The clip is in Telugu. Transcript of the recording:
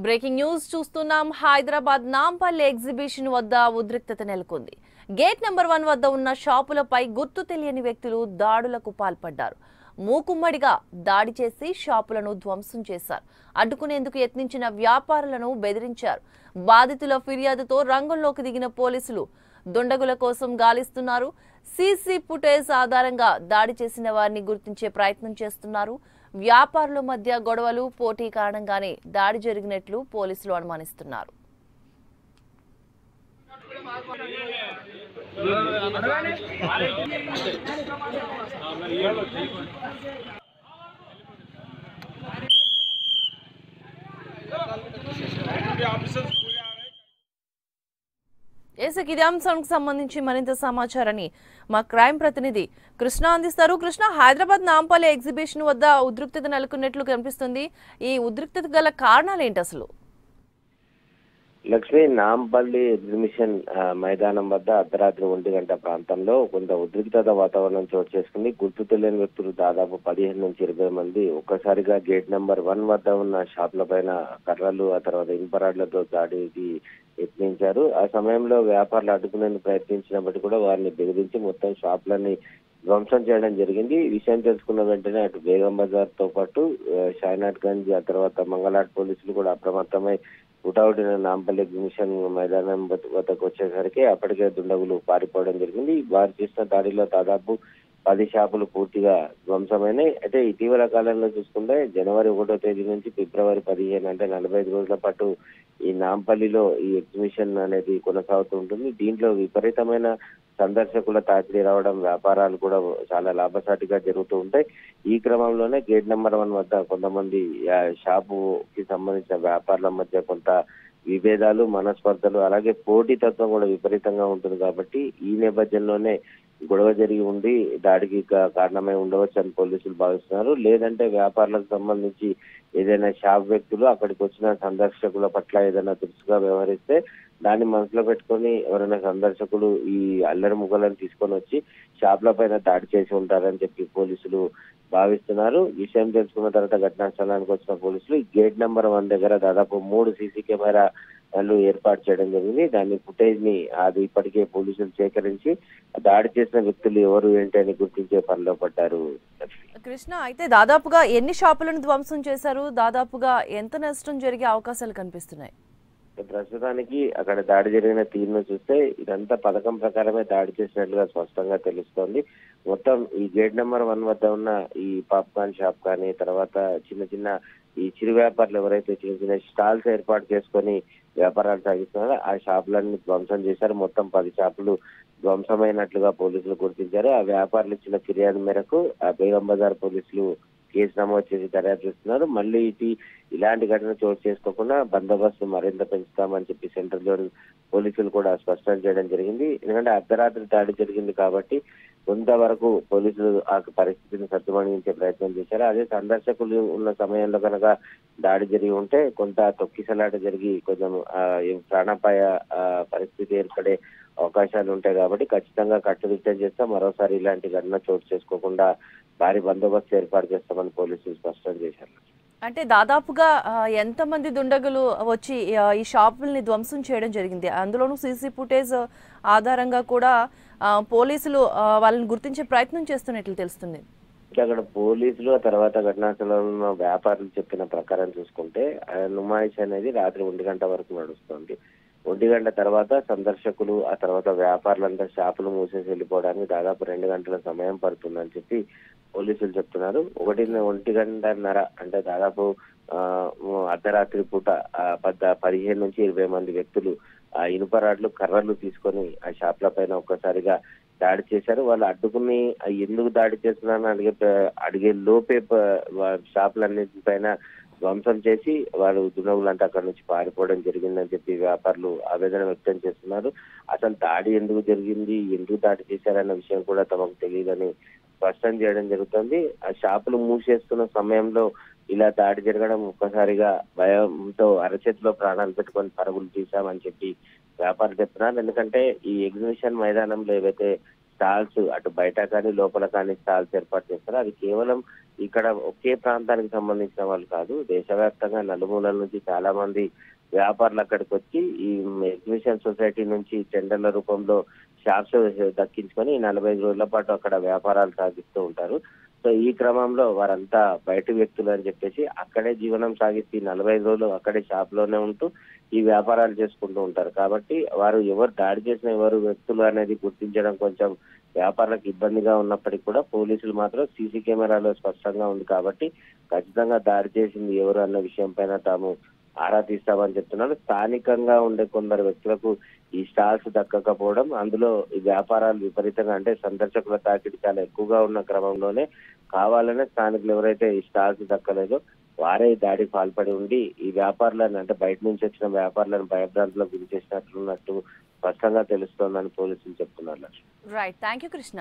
బ్రేకింగ్ న్యూస్ చూస్తున్నాం. హైదరాబాద్ నాంపల్లి ఎగ్జిబిషన్ వద్ద ఉద్రిక్తత నెలకొంది. గేట్ నెంబర్ 1 వద్ద ఉన్న షాపులపై గుర్తు తెలియని వ్యక్తులు దాడులకు పాల్పడ్డారు. మూకుమ్మడిగా దాడి చేసి షాపులను ధ్వంసం చేశారు. అడ్డుకునేందుకు యత్నించిన వ్యాపారులను బెదిరించారు. బాధితుల ఫిర్యాదుతో రంగంలోకి దిగిన పోలీసులు దుండగుల కోసం గాలిస్తున్నారు. సీసీ ఫుటేజ్ ఆధారంగా దాడి చేసిన వారిని గుర్తించే ప్రయత్నం చేస్తున్నారు. వ్యాపారుల మధ్య గొడవలు పోటీ కారణంగానే దాడి జరిగినట్లు పోలీసులు అనుమానిస్తున్నారు. ఇదే అంశానికి సంబంధించి మరింత సమాచారాన్ని మా క్రైమ్ ప్రతినిధి కృష్ణ అందిస్తారు. కృష్ణ, హైదరాబాద్ నాంపల్లి ఎగ్జిబిషన్ వద్ద ఉద్రిక్తత నెలకొన్నట్లు కనిపిస్తుంది. ఈ ఉద్రిక్తత గల కారణాలు ఏంటి అసలు? లక్ష్మి, నాంపల్లి ఎగ్జిబిషన్ మైదానం వద్ద అర్ధరాత్రి 1 గంట ప్రాంతంలో కొంత ఉద్రిక్తత వాతావరణం చోటు చేసుకుంది. గుర్తు తెలియని వ్యక్తులు దాదాపు 15 నుంచి 20 మంది ఒక్కసారిగా గేట్ నెంబర్ 1 వద్ద ఉన్న షాపుల పైన కర్రలు, ఆ తర్వాత ఇనుపరాడ్లతో దాడికి యత్నించారు. ఆ సమయంలో వ్యాపారులు అడ్డుకునేందుకు ప్రయత్నించినప్పటికీ కూడా వారిని బెదిరించి మొత్తం షాపులని ధ్వంసం చేయడం జరిగింది. ఈ విషయం తెలుసుకున్న వెంటనే అటు బేగం బజార్ తో పాటు షాయినాట్ గంజ్, ఆ తర్వాత మంగళాట్ పోలీసులు కూడా అప్రమత్తమై హుటాహుటిన నాంపల్లి ఎగ్జిబిషన్ మైదానం వద్దకు వచ్చేసరికి అప్పటికే దుండగులు పారిపోవడం జరిగింది. వారు చేసిన దాడిలో దాదాపు 10 షాపులు పూర్తిగా ధ్వంసమైనాయి. అయితే ఇటీవల కాలంలో చూసుకుంటే జనవరి 1వ తేదీ నుంచి ఫిబ్రవరి 15 అంటే 45 రోజుల పాటు ఈ నాంపల్లిలో ఈ ఎగ్జిబిషన్ అనేది కొనసాగుతూ ఉంటుంది. దీంట్లో విపరీతమైన సందర్శకుల తాకిడి రావడం, వ్యాపారాలు కూడా చాలా లాభసాటిగా జరుగుతూ ఉంటాయి. ఈ క్రమంలోనే గేట్ నెంబర్ 1 వద్ద కొంతమంది షాపుకి సంబంధించిన వ్యాపారుల మధ్య కొంత విభేదాలు, మనస్పర్ధలు, అలాగే పోటీతత్వం కూడా విపరీతంగా ఉంటుంది. కాబట్టి ఈ నేపథ్యంలోనే గొడవ జరిగి ఉండి దాడికి కారణమై ఉండవచ్చు అని పోలీసులు భావిస్తున్నారు. లేదంటే వ్యాపారులకు సంబంధించి ఏదైనా షాప్ వ్యక్తులు అక్కడికి వచ్చిన సందర్శకుల పట్ల ఏదైనా దురుసుగా వ్యవహరిస్తే దాన్ని మనసులో పెట్టుకొని ఎవరైనా సందర్శకులు ఈ అల్లరి ముగ్గులను తీసుకొని వచ్చి షాపుల పైన దాడి చేసి ఉంటారని చెప్పి పోలీసులు భావిస్తున్నారు. విషయం తెలుసుకున్న తర్వాత ఘటనా స్థలానికి వచ్చిన పోలీసులు గేట్ నెంబర్ 1 దగ్గర దాదాపు 3 సీసీ కెమెరాలు ఏర్పాటు చేయడం జరిగింది. దాని ఫుటేజ్ ని అది ఇప్పటికే పోలీసులు సేకరించి దాడి చేసిన వ్యక్తులు ఎవరు ఏంటి అని గుర్తించే పనిలో పడ్డారు. కృష్ణ, అయితే దాదాపుగా ఎన్ని షాపులను ధ్వంసం చేశారు? దాదాపుగా ఎంత నష్టం జరిగే అవకాశాలు కనిపిస్తున్నాయి? ప్రస్తుతానికి అక్కడ దాడి జరిగిన తీరును చూస్తే ఇదంతా పథకం ప్రకారమే దాడి చేసినట్లుగా స్పష్టంగా తెలుస్తోంది. మొత్తం ఈ గేట్ నెంబర్ 1 వద్ద ఉన్న ఈ పాప్కార్న్ షాప్ కానీ, తర్వాత చిన్న చిన్న ఈ చిరు వ్యాపారులు ఎవరైతే చిన్న చిన్న స్టాల్స్ ఏర్పాటు చేసుకొని వ్యాపారాలు సాగిస్తున్నారో ఆ షాపులన్నీ ధ్వంసం చేశారు. మొత్తం 10 షాపులు ధ్వంసమైనట్లుగా పోలీసులు గుర్తించారు. ఆ వ్యాపారులు ఇచ్చిన ఫిర్యాదు మేరకు ఆ బేగం బజార్ పోలీసులు కేసు నమోదు చేసి దర్యాప్తు చేస్తున్నారు. మళ్ళీ ఇలాంటి ఘటన చోటు చేసుకోకుండా బందోబస్తు మరింత పెంచుతామని చెప్పి సెంట్రల్ జోన్ పోలీసులు కూడా స్పష్టం చేయడం జరిగింది. ఎందుకంటే అర్ధరాత్రి దాడి జరిగింది కాబట్టి కొంతవరకు పోలీసులు ఆ పరిస్థితిని సద్దుమణించే ప్రయత్నం చేశారు. అదే సందర్శకులు ఉన్న సమయంలో కనుక దాడి జరిగి ఉంటే కొంత తొక్కిసలాట జరిగి కొంచెం ప్రాణాపాయ పరిస్థితి ఏర్పడే అవకాశాలు ఉంటాయి. కాబట్టి ఖచ్చితంగా కట్టుదిట్టం చేస్తాం, మరోసారి ఇలాంటి ఘటన చోటు చేసుకోకుండా భారీ బందోబస్తు ఏర్పాటు చేస్తామని పోలీసులు స్పష్టం చేశారు. అంటే దాదాపుగా ఎంతమంది దుండగులు వచ్చి ఈ షాపుల్ని ధ్వంసం చేయడం జరిగింది? అందులోనూ సీసీ ఫుటేజ్ ఆధారంగా కూడా పోలీసులు వాళ్ళని గుర్తించే ప్రయత్నం చేస్తున్నట్లు తెలుస్తుంది. అక్కడ పోలీసులు ఆ తర్వాత ఘటనా స్థలంలో వ్యాపారులు చెప్పిన ప్రకారం చూసుకుంటే నుమాయిష్ అనేది రాత్రి 1 గంట వరకు నడుస్తుంది. 1 గంట తర్వాత సందర్శకులు, ఆ తర్వాత వ్యాపారులంతా షాపులు మూసేసి వెళ్ళిపోవడానికి దాదాపు 2 గంటల సమయం పడుతుందని చెప్పి పోలీసులు చెప్తున్నారు. 1 గంటన్నర అంటే దాదాపు అర్ధరాత్రి పూట 15 నుంచి 20 మంది వ్యక్తులు ఆ ఇనుపరాడ్లు, కర్రలు తీసుకొని ఆ షాపుల పైన ఒక్కసారిగా దాడి చేశారు. వాళ్ళు అడ్డుకుని ఎందుకు దాడి చేస్తున్నారని అడిగే లోపే షాపులన్నిటి పైన ధ్వంసం చేసి వారు దుండగులంతా అక్కడి నుంచి పారిపోవడం జరిగిందని చెప్పి వ్యాపారులు ఆవేదన వ్యక్తం చేస్తున్నారు. అసలు దాడి ఎందుకు జరిగింది, ఎందుకు దాడి చేశారన్న విషయం కూడా తమకు తెలియదని స్పష్టం చేయడం జరుగుతుంది. ఆ షాపులు మూసేస్తున్న సమయంలో ఇలా దాడి జరగడం ఒక్కసారిగా భయంతో అరచేతిలో ప్రాణాలు పెట్టుకొని పరుగులు తీశామని చెప్పి వ్యాపారులు చెప్తున్నారు. ఎందుకంటే ఈ ఎగ్జిబిషన్ మైదానంలో ఏవైతే స్టాల్స్ అటు బయట కానీ లోపల కానీ స్టాల్స్ ఏర్పాటు చేస్తారు. అది కేవలం ఇక్కడ ఒకే ప్రాంతానికి సంబంధించిన వాళ్ళు కాదు, దేశవ్యాప్తంగా నలుమూలల నుంచి చాలా మంది వ్యాపారులు అక్కడికి వచ్చి ఈ ఎగ్జిబిషన్ సొసైటీ నుంచి టెండర్ల రూపంలో షాప్స్ దక్కించుకొని 45 రోజుల పాటు అక్కడ వ్యాపారాలు సాగిస్తూ ఉంటారు. సో ఈ క్రమంలో వారంతా బయట వ్యక్తులు అని చెప్పేసి అక్కడే జీవనం సాగిస్తూ 45 రోజులు అక్కడే షాప్ లోనే ఉంటూ ఈ వ్యాపారాలు చేసుకుంటూ ఉంటారు. కాబట్టి వారు ఎవరు దాడి చేసిన ఎవరు వ్యక్తులు అనేది గుర్తించడం కొంచెం వ్యాపారులకు ఇబ్బందిగా ఉన్నప్పటికీ కూడా పోలీసులు మాత్రం సీసీ కెమెరాలో స్పష్టంగా ఉంది కాబట్టి ఖచ్చితంగా దాడి చేసింది ఎవరు అన్న విషయం పైన తాము ఆరా తీస్తామని చెప్తున్నారు. స్థానికంగా ఉండే కొందరు వ్యక్తులకు ఈ స్టాల్స్ దక్కకపోవడం, అందులో ఈ వ్యాపారాలు విపరీతంగా అంటే సందర్శకుల తాకిడి చాలా ఎక్కువగా ఉన్న క్రమంలోనే కావాలనే స్థానికులు ఎవరైతే ఈ స్టాల్స్ దక్కలేదో వారే ఈ దాడికి పాల్పడి ఉండి ఈ వ్యాపారులను అంటే బయట నుంచి వచ్చిన వ్యాపారులను భయభ్రాంతులకు గురి చేసినట్లున్నట్టు స్పష్టంగా తెలుస్తోందని పోలీసులు చెప్తున్నారు. Right, thank you Krishna.